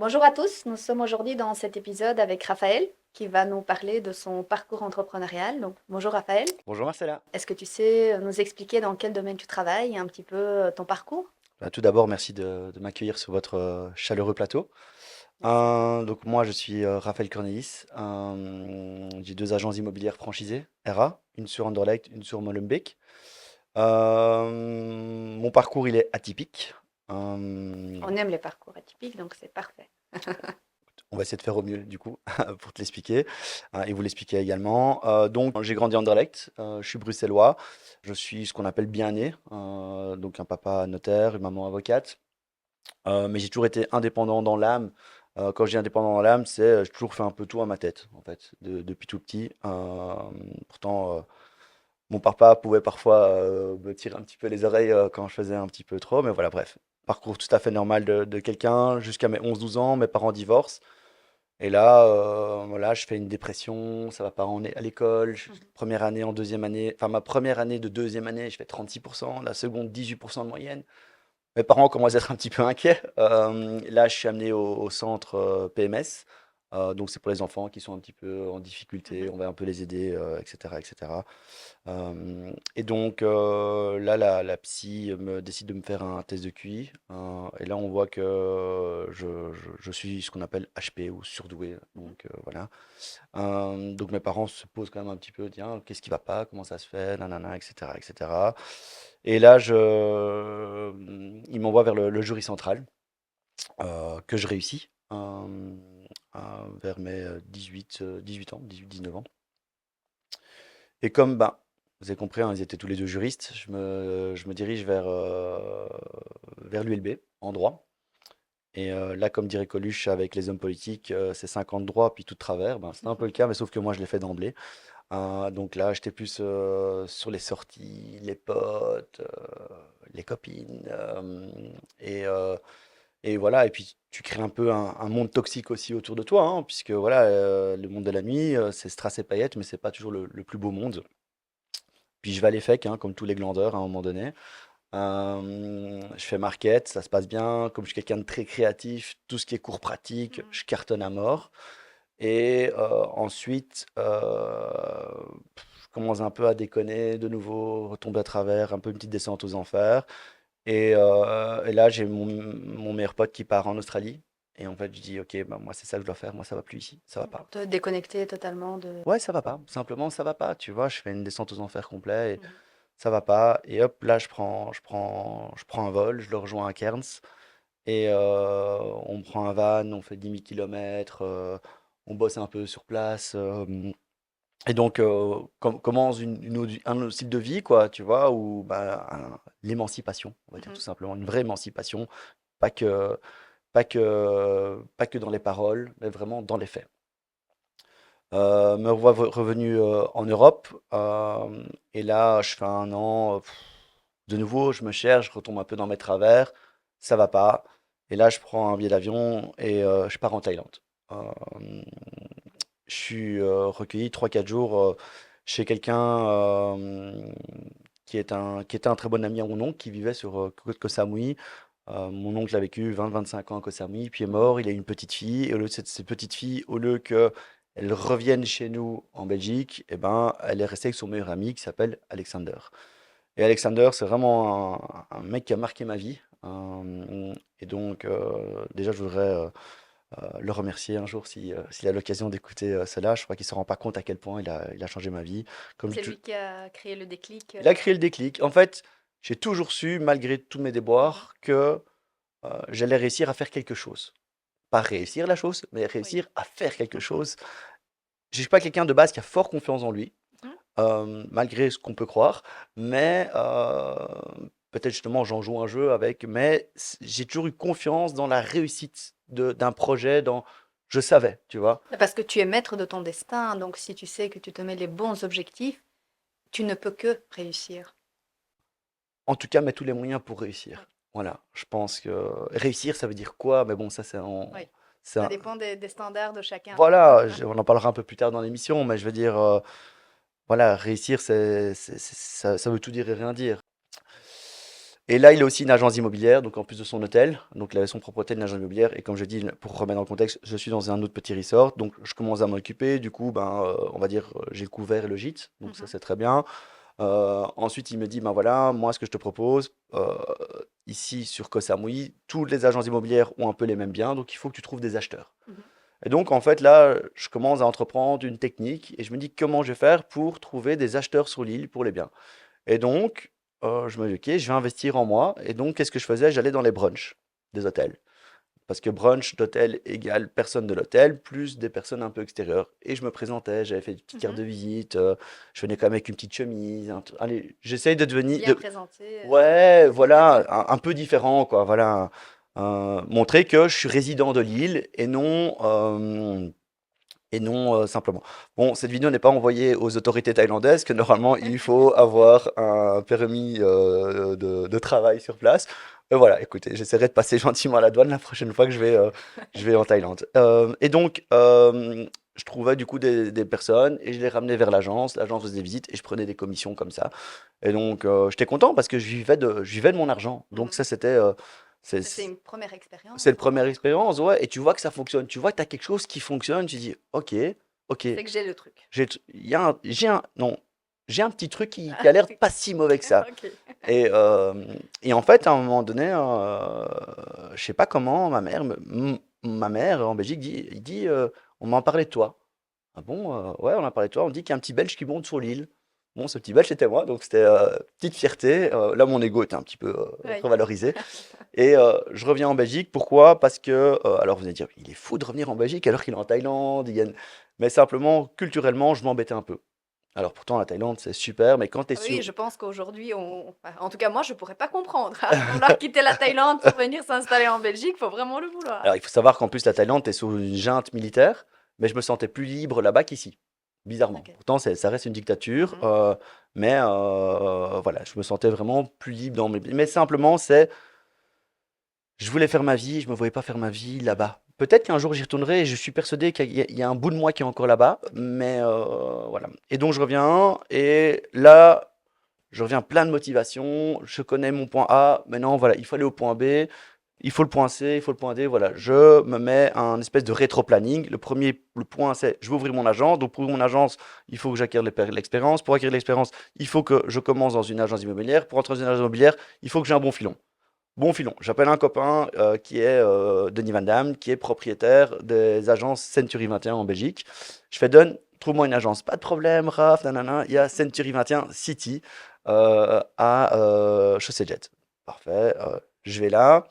Bonjour à tous, nous sommes aujourd'hui dans cet épisode avec Raphaël qui va nous parler de son parcours entrepreneurial. Donc, bonjour Raphaël, Bonjour Marcella. est-ce que tu sais nous expliquer dans quel domaine tu travailles et un petit peu ton parcours? Tout d'abord, merci de m'accueillir sur votre chaleureux plateau. Merci à toi. Donc moi, je suis Raphaël Cornelis. J'ai deux agences immobilières franchisées, ERA, une sur Anderlecht, une sur Molenbeek. Mon parcours, il est atypique. Euh, On aime les parcours atypiques, donc c'est parfait. on va essayer de faire au mieux, du coup, pour te l'expliquer, et vous l'expliquer également. Donc, j'ai grandi à Anderlecht. Je suis bruxellois. Je suis ce qu'on appelle bien né, donc un papa notaire, une maman avocate. Mais j'ai toujours été indépendant dans l'âme. Quand je dis indépendant dans l'âme, c'est j'ai toujours fait un peu tout à ma tête, en fait, depuis tout petit. Pourtant, mon papa pouvait parfois me tirer un petit peu les oreilles quand je faisais un petit peu trop, mais voilà, bref. Parcours tout à fait normal de quelqu'un. Jusqu'à mes 11 12 ans, mes parents divorcent. Et là, voilà, je fais une dépression, ça va pas à l'école. Mhm. Première année, en deuxième année, enfin ma première année de deuxième année, je fais 36%, la seconde 18% de moyenne. Mes parents commencent à être un petit peu inquiets. Là, je suis amené au centre PMS. Donc, c'est pour les enfants qui sont un petit peu en difficulté. Mhm. On va un peu les aider, etc., etc. Et donc, là, la psy me décide de me faire un test de QI. Et là, on voit que je suis ce qu'on appelle HP ou surdoué. Donc, voilà. Donc mes parents se posent quand même un petit peu, tiens, qu'est-ce qui va pas, comment ça se fait, nanana, etc., etc. Et là, ils m'envoient vers le jury central, que je réussis, vers mes 18 ans, 18 19 ans. Et comme, ben, vous avez compris, hein, ils étaient tous les deux juristes, je me dirige vers l'ULB, en droit. Et là, comme dirait Coluche, avec les hommes politiques, c'est 50 droits, puis tout de travers. Ben, c'était un peu le cas, mais sauf que moi, je l'ai fait d'emblée. Donc là, j'étais plus sur les sorties, les potes, les copines. Et voilà, et puis tu crées un peu un monde toxique aussi autour de toi, hein, puisque voilà, le monde de la nuit, c'est strass et paillettes, mais c'est pas toujours le plus beau monde. Puis je vais à l'EFEC, hein, comme tous les glandeurs à un moment donné. Je fais market, ça se passe bien. Comme je suis quelqu'un de très créatif, tout ce qui est cours pratique, Mhm. je cartonne à mort. Et ensuite, je commence un peu à déconner de nouveau, retomber à travers, un peu une petite descente aux enfers. Et là, j'ai mon meilleur pote qui part en Australie. Et en fait, je dis, ok, bah, moi, c'est ça que je dois faire. Moi, ça va plus ici. Ça va pas. Pour te déconnecter totalement de... Ouais, ça va pas. Simplement, ça va pas. Tu vois, je fais une descente aux enfers complet et Mhm. ça va pas. Et hop, là, je prends un vol. Je le rejoins à Cairns. Et on prend un van, on fait 10 000 kilomètres, on bosse un peu sur place. Et donc, commence un autre style de vie, quoi, tu vois, où bah, l'émancipation, on va dire tout Mhm. simplement, une vraie émancipation, pas que, pas que dans les paroles, mais vraiment dans les faits. Me revois revenu en Europe, et là, je fais un an, de nouveau, je me cherche, je retombe un peu dans mes travers, ça va pas. Et là, je prends un billet d'avion et je pars en Thaïlande. Euh, je suis recueilli 3 4 jours chez quelqu'un qui était un très bon ami à mon oncle qui vivait sur Koh Samui. Mon oncle a vécu 20 25 ans à Koh Samui, puis est Mhm. mort. Il a une petite fille. Et au lieu de cette petite fille, au lieu qu'elle revienne chez nous en Belgique, eh ben, elle est restée avec son meilleur ami qui s'appelle Alexander. Et Alexander, c'est vraiment un mec qui a marqué ma vie. Et donc, déjà, je voudrais le remercier un jour s'il a l'occasion d'écouter cela. Je crois qu'il ne se rend pas compte à quel point il a changé ma vie. Comme je C'est tou- lui qui a créé le déclic. il a créé le déclic. En fait, j'ai toujours su, malgré tous mes Mhm. déboires, que j'allais réussir à faire quelque chose. Pas réussir la chose, mais Oui. réussir à faire quelque chose. Je ne suis pas quelqu'un de base qui a fort confiance en lui, Mhm. malgré ce qu'on peut croire, mais peut-être justement j'en joue un jeu avec, mais j'ai toujours eu confiance dans la réussite d'un projet, je savais, tu vois. Parce que tu es maître de ton destin, donc si tu sais que tu te mets les bons objectifs, tu ne peux que réussir. En tout cas, mettre tous les moyens pour Oui. réussir. Voilà, je pense que réussir, ça veut dire quoi? Mais bon, ça Oui. c'est Ça un- dépend des standards de chacun. voilà, on en parlera un peu plus tard dans l'émission, mais je veux dire, voilà, réussir, ça veut tout dire et rien dire. Et là, il a aussi une agence immobilière, donc en plus de son hôtel, donc il avait son propre hôtel, une agence immobilière. Et comme je dis, pour remettre dans le contexte, je suis dans un autre petit resort, donc je commence à m'en occuper. Du coup, on va dire, j'ai le couvert et le gîte, donc ça Mhm. c'est très bien. Ensuite, il me dit, ben voilà, moi, ce que je te propose, ici sur Koh Samui, toutes les agences immobilières ont un peu les mêmes biens, donc il faut que tu trouves des acheteurs. Mhm. Et donc, en fait, là, je commence à entreprendre une technique et je me dis comment je vais faire pour trouver des acheteurs sur l'île pour les biens. Et donc, je me dis, ok, je vais investir en moi. Et donc, qu'est-ce que je faisais? J'allais dans les brunchs des hôtels. Parce que brunch d'hôtel égale personne de l'hôtel, plus des personnes un peu extérieures. Et je me présentais, j'avais fait des petites cartes Mhm. de visite, je venais quand même avec une petite chemise. Allez, j'essaye de devenir, Bien présenté. ouais, voilà, un peu différent, quoi. Voilà. Montrer que je suis résident de l'île et non simplement. Bon, cette vidéo n'est pas envoyée aux autorités thaïlandaises, que normalement il faut avoir un permis de travail sur place. Voilà, écoutez, j'essaierai de passer gentiment à la douane la prochaine fois que je vais en Thaïlande. Et donc, je trouvais du coup des personnes et je les ramenais vers l'agence. L'agence faisait des visites et je prenais des commissions comme ça. Et donc, j'étais content parce que je vivais de mon argent. Donc, ça, Mhm. c'était. C'était une première C'est expérience, la première vraiment. expérience, ouais, et tu vois que ça fonctionne. Tu vois que tu as quelque chose qui fonctionne, tu dis, ok, ok, C'est que j'ai le truc. non, j'ai un petit truc qui a l'air pas si mauvais que ça. Ok. Et, euh, et en fait, à un moment donné, je sais pas comment, ma mère en Belgique dit, on m'a parlé de toi. Ah bon, ouais, on a parlé de toi, on dit qu'il y a un petit Belge qui monte sur l'île. Bon, ce petit Belge, c'était moi, donc c'était petite fierté. Là, mon ego était un petit peu Oui. revalorisé. Et je reviens en Belgique. Pourquoi? Parce que, alors vous allez dire, il est fou de revenir en Belgique alors qu'il est en Thaïlande. Mais simplement, culturellement, je m'embêtais un peu. Alors pourtant, la Thaïlande, c'est super, mais quand tu es Oui, sur... je pense qu'aujourd'hui, enfin, en tout cas, moi, je pourrais pas comprendre. Vouloir quitter la Thaïlande pour venir s'installer en Belgique, faut vraiment le vouloir. Alors il faut savoir qu'en plus, la Thaïlande, tu es sous une junte militaire, mais je me sentais plus libre là-bas qu'ici, bizarrement. Ok. Pourtant, ça reste une dictature, Mhm. mais voilà, je me sentais vraiment plus libre dans mes... Mais simplement, je voulais faire ma vie, je me voyais pas faire ma vie là-bas. Peut-être qu'un jour j'y retournerai et je suis persuadé qu'il y a un bout de moi qui est encore là-bas, mais voilà. Et donc je reviens et là, je reviens plein de motivation. Je connais mon point A. Maintenant, voilà, il faut aller au point B. Il faut le point C, il faut le point D. Voilà, Mhm. je me mets un espèce de rétro-planning. Le point, c'est je vais ouvrir mon agence. Donc, pour ouvrir mon agence, il faut que j'acquière l'expérience. Pour acquérir l'expérience, il faut que je commence dans une agence immobilière. Pour entrer dans une agence immobilière, il faut que j'ai un bon filon. Bon filon, j'appelle un copain qui est Denis Van Damme, qui est propriétaire des agences Century 21 en Belgique. Je fais Don, trouve-moi une agence. Pas de problème, Raph, nanana. Il y a Century 21 City à Chaussée Jet. Parfait, je vais là.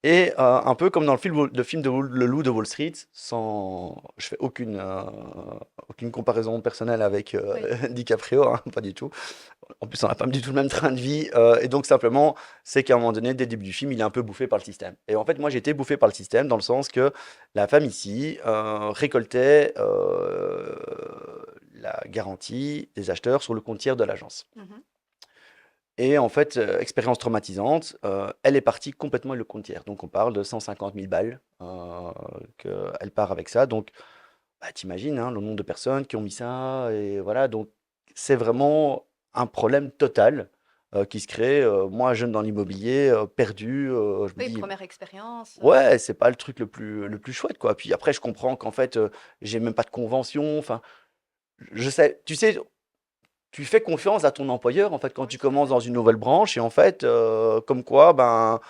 Et un peu comme dans le film de Le Loup de Wall Street, je fais aucune comparaison personnelle avec Oui. DiCaprio, hein, pas du tout. En plus, on n'a pas du tout le même train de vie. Et donc, simplement, c'est qu'à un moment donné, dès le début du film, il est un peu bouffé par le système. Et en fait, moi, j'ai été bouffé par le système dans le sens que la femme ici récoltait la garantie des acheteurs sur le compte tiers de l'agence. Mhm. Et en fait, expérience traumatisante, elle est partie complètement avec le compte tiers. Donc, on parle de 150 000 balles qu'elle part avec ça. Donc, bah, t'imagines hein, le nombre de personnes qui ont mis ça. Et voilà, donc c'est vraiment un problème total qui se crée. Moi, jeune dans l'immobilier, perdu, je me Oui, dis, première expérience. ouais, c'est pas le truc le plus chouette, quoi. Puis après, je comprends qu'en fait, j'ai même pas de convention. Enfin, je sais, tu sais, tu fais confiance à ton employeur, en fait, quand Oui, tu tout à commences fait. dans une nouvelle branche. Et en fait, comme quoi, ben,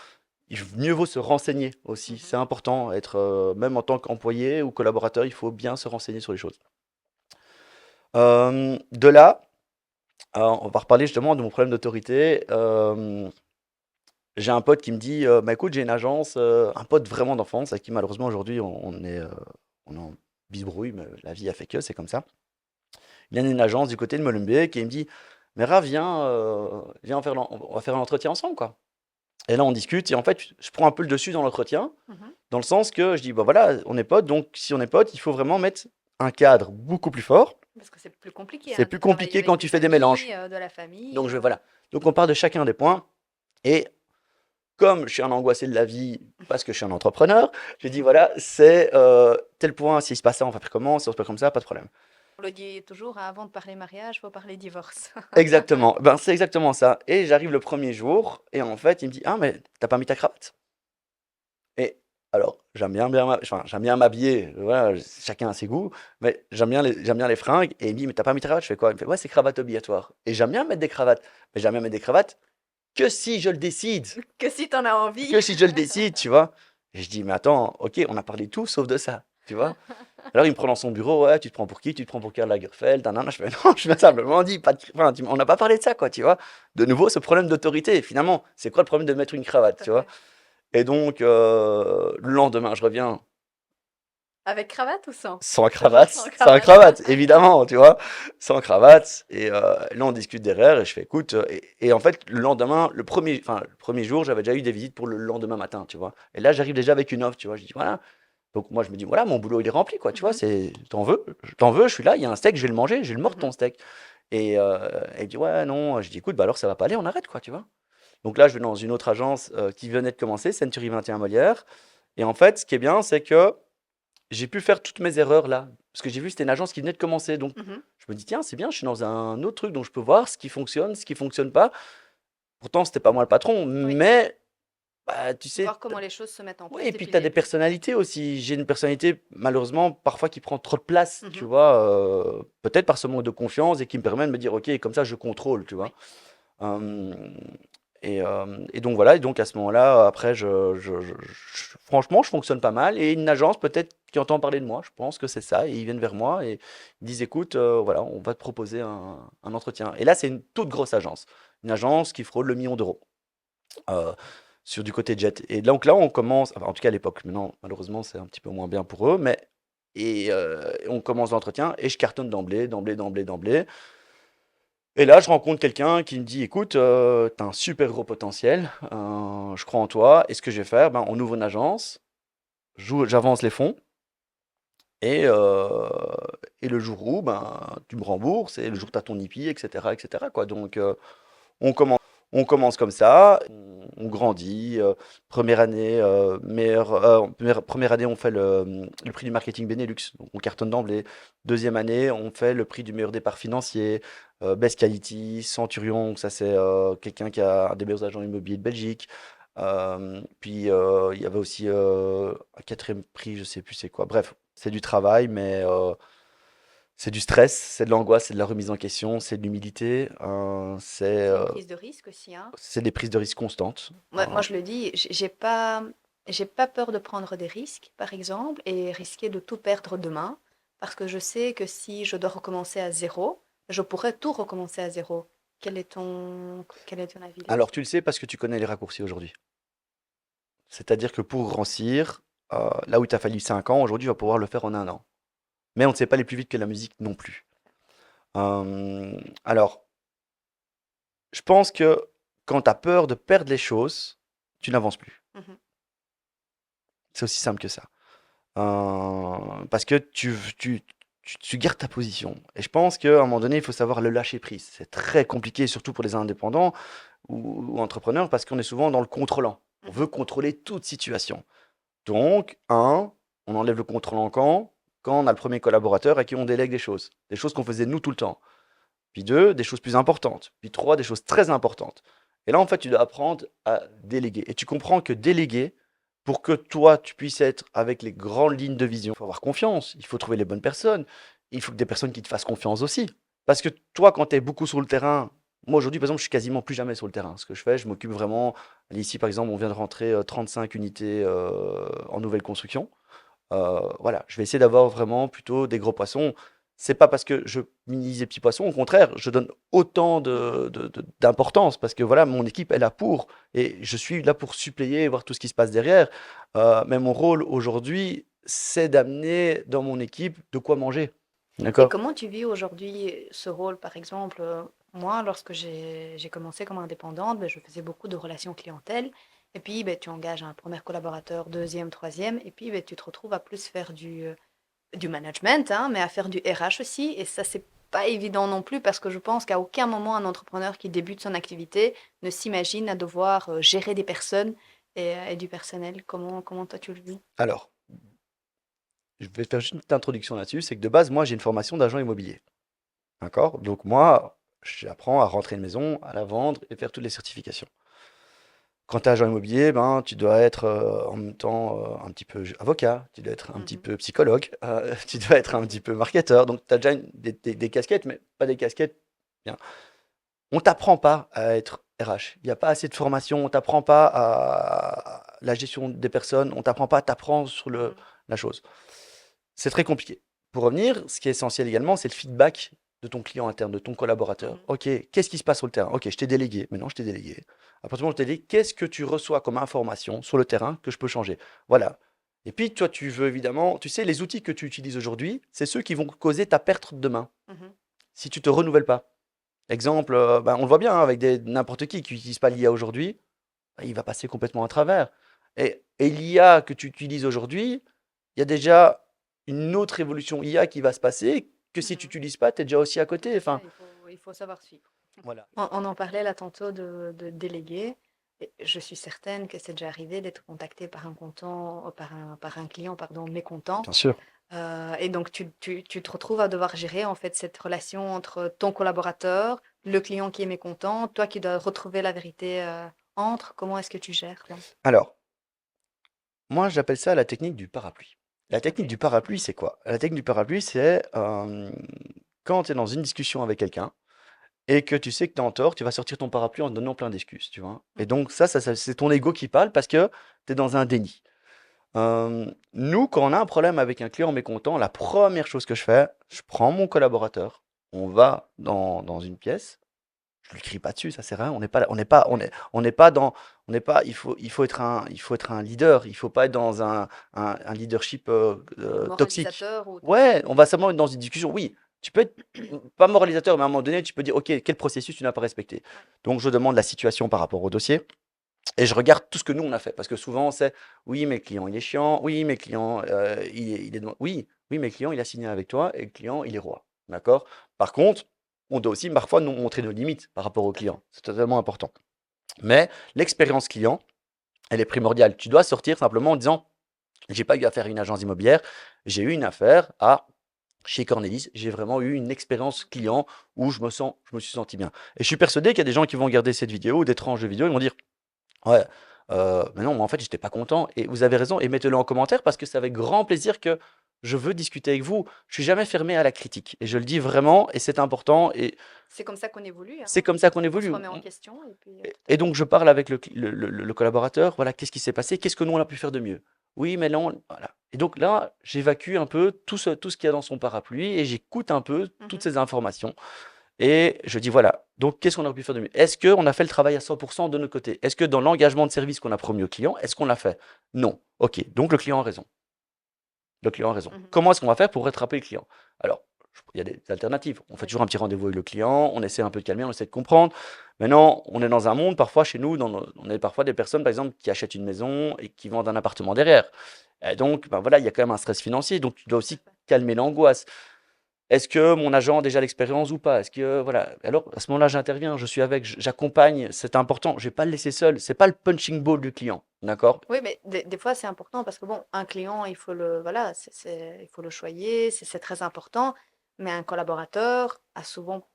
mieux vaut se renseigner aussi. C'est Mhm. important, être, même en tant qu'employé ou collaborateur, il faut bien se renseigner sur les choses. De là, alors, on va reparler justement de mon problème d'autorité. J'ai un pote qui me dit, bah écoute, j'ai une agence, un pote vraiment d'enfance, avec qui malheureusement aujourd'hui on est en bisbrouille, mais la vie a fait que, c'est comme ça. Il vient d'une agence du côté de Molenbeek et il me dit, mais Raph, viens on va faire un entretien ensemble, quoi. Et là, on discute et en fait, je prends un peu le dessus dans l'entretien, Mhm. dans le sens que je dis, bah voilà, on est potes, donc si on est potes, il faut vraiment mettre un cadre beaucoup plus fort. Parce que c'est plus compliqué C'est hein, de plus travailler compliqué avec quand des tu fais des mélanges. amis, de la famille. Donc voilà. Donc on part de chacun des points. Et comme je suis un angoissé de la vie, parce que je suis un entrepreneur, j'ai dit voilà, c'est tel point, s'il se passe ça, on va faire comment, si on se fait comme ça, pas de problème. On le dit toujours, hein, avant de parler mariage, il faut parler divorce. Exactement, ben, c'est exactement ça. Et j'arrive le premier jour, et en fait, il me dit: «Ah, mais t'as pas mis ta cravate?» Et alors, j'aime bien m'habiller, voilà, chacun a ses goûts, mais j'aime bien les fringues. Et il me dit: «Mais t'as pas mis ta cravate?» Je fais: «Quoi?» Il me fait: «Ouais, c'est cravate obligatoire». Et j'aime bien mettre des cravates, mais j'aime bien mettre des cravates que si je le décide, Que si t'en as envie. que si je le décide, tu vois? Et je dis: «Mais attends, OK, on a parlé de tout sauf de ça», tu vois? Alors il me prend dans son bureau: «Ouais, tu te prends pour qui? Tu te prends pour Karl Lagerfeld, nanana». Je fais: «Non, je viens simplement dit, pas de enfin, on n'a pas parlé de ça, quoi», tu vois? De nouveau, ce problème d'autorité, finalement, c'est quoi le problème de mettre une cravate, Tout à tu vois? fait. Et donc, le lendemain, je reviens Avec cravate ou sans? Toujours sans sans cravate. cravate, évidemment, tu vois? Sans cravate. Et là, on discute derrière et je fais: «Écoute», et en fait, le lendemain, le premier jour, j'avais déjà eu des visites pour le lendemain matin, tu vois? Et là, j'arrive déjà avec une offre, tu vois? Je dis: «Voilà». Donc moi, je me dis: «Voilà, mon boulot, il est rempli, quoi», tu vois? Mhm. C'est: «Tu en veux, je suis là, il y a un steak, je vais le manger, je vais le mordre Mhm. ton steak». Et elle dit: «Ouais, non». Je dis: «Écoute, bah, alors ça va pas aller, on arrête, quoi», tu vois? Donc là, je vais dans une autre agence, qui venait de commencer, Century 21 Molière. Et en fait, ce qui est bien, c'est que j'ai pu faire toutes mes erreurs là. Parce que j'ai vu, c'était une agence qui venait de commencer. Donc, Mhm. je me dis: «Tiens, c'est bien, je suis dans un autre truc, donc je peux voir ce qui fonctionne pas». Pourtant, c'était pas moi le patron, Oui. mais bah, tu sais, Voir comment les choses se mettent en oui. place Et puis depuis tu le as des début. personnalités aussi. J'ai une personnalité, malheureusement, parfois qui prend trop de place, tu Mhm. vois. Peut-être par ce manque de confiance, et qui me permet de me dire: «OK, comme ça, je contrôle», tu vois. Oui. Hem, et donc voilà. Et donc à ce moment-là, après, franchement, je fonctionne pas mal. Et une agence peut-être qui entend parler de moi, je pense que c'est ça. Et ils viennent vers moi et ils disent: «Écoute, voilà, on va te proposer un entretien». Et là, c'est une toute grosse agence, une agence qui frôle le million d'euros, heu, sur du côté jet. Et donc là, on commence, enfin, en tout cas à l'époque. Maintenant, malheureusement, c'est un petit peu moins bien pour eux, mais on commence l'entretien et je cartonne d'emblée, d'emblée, d'emblée, d'emblée. Et là, je rencontre quelqu'un qui me dit: «Écoute, tu un super gros potentiel, je crois en toi». Et ce que je vais faire, ben, on ouvre une agence, j'avance les fonds. Et le jour où, ben, tu me rembourses, et le jour où Mhm. tu as ton IPI, et cetera, quoi. Donc on commen on commence comme ça, on grandit. 1 année, meilleure, 1 année, on fait le prix du marketing Benelux, donc on cartonne d'emblée. Deuxième année, on fait le prix du meilleur départ financier, Best Quality, Centurion, donc ça c'est, quelqu'un qui a un des meilleurs agents immobiliers de Belgique. Puis, il y avait aussi, un 4e prix, je sais plus c'est quoi. Bref, c'est du travail, mais c'est du stress, c'est de l'angoisse, c'est de la remise en question, c'est de l'humilité, C'est une prise de risque aussi, hein. c'est des prises de risques constantes. Moi, je le dis, j'ai pas peur de prendre des risques, par exemple, et risquer de tout perdre demain, parce que je sais que si je dois recommencer à zéro, je pourrais tout recommencer à zéro. Quel est ton avis Alors là-dessus? tu le sais parce que tu connais les raccourcis aujourd'hui. C'est-à-dire que pour grossir, là où il t'a fallu 5 ans, aujourd'hui, tu vas pouvoir le faire en 1 an. Mais on ne sait pas aller plus vite que la musique non plus. Alors, je pense que quand tu as peur de perdre les choses, tu n'avances plus. Mhm. C'est aussi simple que ça. Parce que tu gardes ta position. Et je pense qu'à un moment donné, il faut savoir le lâcher prise. C'est très compliqué, surtout pour les indépendants ou entrepreneurs, parce qu'on est souvent dans le contrôlant. On veut Mhm. contrôler toute situation. Donc, on enlève le contrôlant quand on a le premier collaborateur à qui on délègue des choses qu'on faisait nous tout le temps. Puis deux, des choses plus importantes. Puis trois, des choses très importantes. Et là, en fait, tu dois apprendre à déléguer. Et tu comprends que déléguer, pour que toi, tu puisses être avec les grandes lignes de vision, il faut avoir confiance, il faut trouver les bonnes personnes, il faut que des personnes qui te fassent confiance aussi. Parce que toi, quand tu es beaucoup sur le terrain, moi aujourd'hui, par exemple, je suis quasiment plus jamais sur le terrain. Ce que je fais, je m'occupe vraiment. Ici, par exemple, on vient de rentrer 35 unités en nouvelle construction. Voilà, je vais essayer d'avoir vraiment plutôt des gros poissons. C'est pas parce que je minimise les petits poissons, au contraire, je donne autant Mhm. d'importance parce que voilà, mon équipe est là pour, et je suis là pour suppléer et voir tout ce qui se passe derrière. Mais mon rôle aujourd'hui, c'est d'amener dans mon équipe de quoi manger. Et D'accord? comment tu vis aujourd'hui ce rôle, par exemple, moi, lorsque j'ai commencé comme indépendante, ben, je faisais beaucoup de relations clientèle. Et puis, ben, tu engages un premier collaborateur, deuxième, troisième, et puis ben, tu te retrouves à plus faire du management, hein, mais à faire du RH aussi. Et ça, c'est pas évident non plus, parce que je pense qu'à aucun moment, un entrepreneur qui débute son activité ne s'imagine à devoir gérer des personnes et du personnel. Comment toi tu le vis? Alors, je vais faire juste une petite introduction là-dessus, c'est que de base, moi, j'ai une formation d'agent immobilier. D'accord? Donc moi, j'apprends à rentrer une maison, à la vendre et faire toutes les certifications. Quand tu es agent immobilier, ben, tu dois être en même temps un petit peu avocat, tu dois être un petit Mhm. peu psychologue, tu dois être un petit peu marketeur. Donc tu as déjà des casquettes, mais pas des casquettes. Bien. On t'apprend pas à être RH. Il n'y a pas assez de formation. On t'apprend pas à la gestion des personnes. On t'apprend pas, t'apprends sur Mhm. la chose. C'est très compliqué. Pour revenir, ce qui est essentiel également, c'est le feedback de ton client interne, de ton collaborateur. Mhm. Ok, qu'est-ce qui se passe sur le terrain? Ok, je t'ai délégué. Maintenant, je t'ai délégué. À partir du moment où je t'ai délégué, qu'est-ce que tu reçois comme information sur le terrain que je peux changer? Voilà. Et puis, toi, tu veux évidemment, tu sais, les outils que tu utilises aujourd'hui, c'est ceux qui vont causer ta perte demain Mhm. si tu te renouvelles pas. Exemple, ben, on le voit bien hein, avec n'importe qui n'utilise pas l'IA aujourd'hui, ben, il va passer complètement à travers. Et l'IA que tu utilises aujourd'hui, il y a déjà une autre évolution IA qui va se passer que si tu Mhm. n'utilises pas, tu es déjà aussi à Tout côté. à Enfin, fait, il faut savoir suivre. voilà. On en parlait là tantôt de déléguer. Et je suis certaine que c'est déjà arrivé d'être contacté par un content, par un client, pardon, mécontent. Bien sûr. Et donc, tu te retrouves à devoir gérer en fait cette relation entre ton collaborateur, le client qui est mécontent, toi qui dois retrouver la vérité entre. Comment est-ce que tu gères là? Alors, moi, j'appelle ça la technique du parapluie. La Ok. technique du parapluie, c'est quoi? La technique du parapluie, c'est quand tu es dans une discussion avec quelqu'un et que tu sais que tu es en tort, tu vas sortir ton parapluie en te donnant plein d'excuses, tu vois. Et Mhm. donc, c'est ton ego qui parle parce que tu es dans un déni. Nous, quand on a un problème avec un client mécontent, la première chose que je fais, je prends mon collaborateur, on va dans une pièce, je lui crie pas dessus, ça sert à rien. On n'est pas, Oui. on n'est pas dans, on n'est pas. Il faut être un leader. Il faut pas être dans un leadership toxique. Moralisateur ou Ouais, toxique, on oui. va simplement être dans une discussion. Oui, tu peux être pas moralisateur, mais à un moment donné, tu peux dire, ok, quel processus tu n'as pas respecté. Ouais. Donc, je demande la situation par rapport au dossier. Et je regarde tout ce que nous on a fait, parce que souvent c'est oui, mais le client il est chiant, oui, mais le client oui, oui, mais le client il a signé avec toi et le client il est roi, d'accord? Par contre, on doit aussi parfois nous montrer nos limites par rapport au Tout à fait. client, c'est totalement important. Mais l'expérience client, elle est primordiale. Tu dois sortir simplement en disant, j'ai pas eu affaire à une agence immobilière, j'ai eu une affaire à chez Cornelis, j'ai vraiment eu une expérience client où je me suis senti bien. Et je suis persuadé qu'il y a des gens qui vont regarder cette vidéo ou des tranches de vidéo, ils vont dire ouais, mais non, moi, en fait, j'étais pas content et vous avez raison et mettez-le en commentaire parce que c'est avec grand plaisir que je veux discuter avec vous. Je suis jamais fermé à la critique et je le dis vraiment et c'est important et C'est comme ça qu'on évolue, c'est hein. comme ça qu'on On se évolue. remet en question et puis tout à Et fait. donc je parle avec le collaborateur, voilà, qu'est-ce qui s'est passé? Qu'est-ce que nous on a pu faire de mieux? Oui, mais non, voilà. Et donc là, j'évacue un peu tout ce qu'il y a dans son parapluie et j'écoute un peu toutes Mhm. ces informations et je dis voilà, donc qu'est-ce qu'on aurait pu faire de mieux? Est-ce qu'on a fait le travail à 100% de notre côté? Est-ce que dans l'engagement de service qu'on a promis au client, est-ce qu'on l'a fait? Non. Ok, donc le client a raison. Le client a raison. Mhm. Comment est-ce qu'on va faire pour rattraper le client? Alors, il y a des alternatives. On fait Oui. toujours un petit rendez-vous avec le client, on essaie un peu de calmer, on essaie de comprendre. Maintenant, on est dans un monde, parfois chez nous, on est parfois des personnes, par exemple, qui achètent une maison et qui vendent un appartement derrière. Et donc, ben voilà, il y a quand même un stress financier, donc tu dois Tout à aussi fait. calmer l'angoisse. Est-ce que mon agent a déjà l'expérience ou pas? Est-ce que voilà, alors à ce moment-là, j'interviens, je suis avec, j'accompagne, c'est important. Je vais pas le laisser seul. C'est pas le punching ball du client, d'accord? Oui, mais des fois, c'est important parce que bon, un client, il faut le, voilà, il faut le choyer, c'est très important. Mais un collaborateur a souvent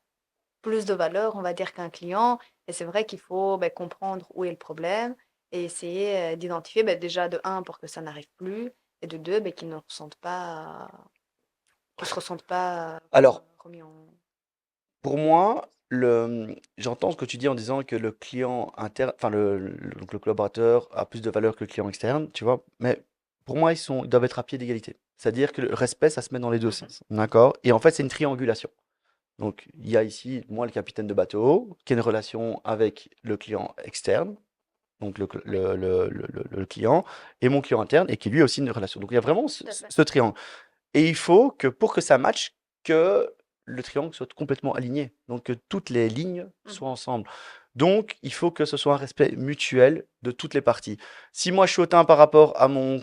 plus de valeur, on va dire, qu'un client. Et c'est vrai qu'il faut ben, comprendre où est le problème et essayer d'identifier ben, déjà de un pour que ça n'arrive plus et de deux ben, qu'ils se ressentent pas comme Alors, remis en pour moi, j'entends ce que tu dis en disant que le client interne, enfin donc le collaborateur a plus de valeur que le client externe, tu vois. Mais pour moi, ils doivent être à pied d'égalité. C'est-à-dire que le respect, ça se met dans les deux Mhm. sens, d'accord? Et en fait, c'est une triangulation. Donc, il y a ici, moi, le capitaine de bateau, qui a une relation avec le client externe, donc Oui, le client, et mon client interne, et qui lui a aussi une relation. Donc, il y a vraiment tout à fait. ce triangle. Et il faut que pour que ça matche, que le triangle soit complètement aligné. Donc que toutes les lignes soient Mhm. ensemble. Donc il faut que ce soit un respect mutuel de toutes les parties. Si moi je suis hautain par rapport à mon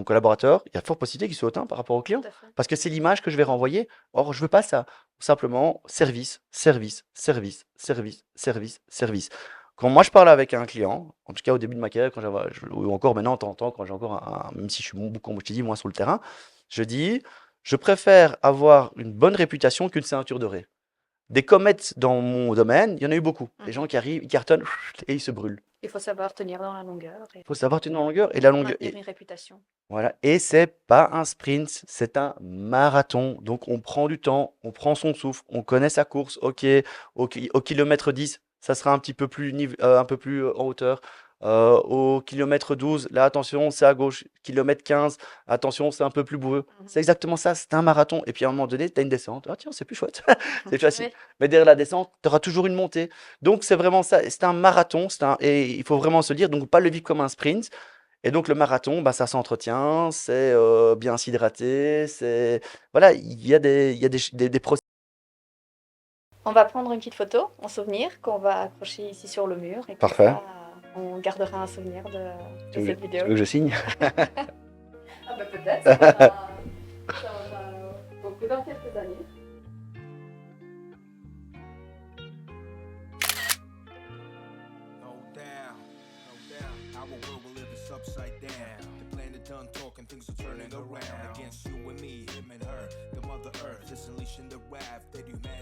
collaborateur, il y a fort possibilité qu'il soit hautain par rapport au Tout client. à fait. Parce que c'est l'image que je vais Mhm. renvoyer. Or, je veux pas ça. Simplement, service, service, service, service, service, service. Quand moi je parle avec un client, en tout cas au début de ma carrière, ou encore maintenant, de temps en temps, quand j'ai encore même si je suis beaucoup, comme je t'ai dit, moins sur le terrain, je dis, je préfère avoir une bonne réputation qu'une ceinture dorée. Des comètes dans mon domaine, il y en a eu beaucoup. Des gens qui arrivent, ils cartonnent et ils se brûlent. Il faut savoir tenir dans la longueur Il et faut savoir tenir en longueur et la longueur. maintenir une réputation. Voilà, et c'est pas un sprint, c'est un marathon. Donc on prend du temps, on prend son souffle, on connaît sa course. Ok, au kilomètre 10, ça sera un petit peu plus, un peu plus en hauteur. Au kilomètre 12, là attention, c'est à gauche. Kilomètre 15, attention, c'est un peu plus boueux. C'est exactement ça, c'est un marathon. Et puis à un moment donné, tu as une descente. Ah tiens, c'est plus chouette, c'est plus facile. Oui. Mais derrière la descente, tu auras toujours une montée. Donc c'est vraiment ça, c'est un marathon, et il faut vraiment se le dire, donc pas le vivre comme un sprint. Et donc le marathon, bah, ça s'entretient, c'est bien s'hydrater, c'est voilà, il y a des processus. On va prendre une petite photo en souvenir qu'on va accrocher ici sur le mur et comme Parfait. ça, on gardera un souvenir de cette vidéo. Tu veux que je signe? Ah bah peut-être, ça aura beaucoup dans quelques années. Upside down, the planet done talking, things are turning around against you and me, him and her. The mother earth is unleashing the wrath that humanity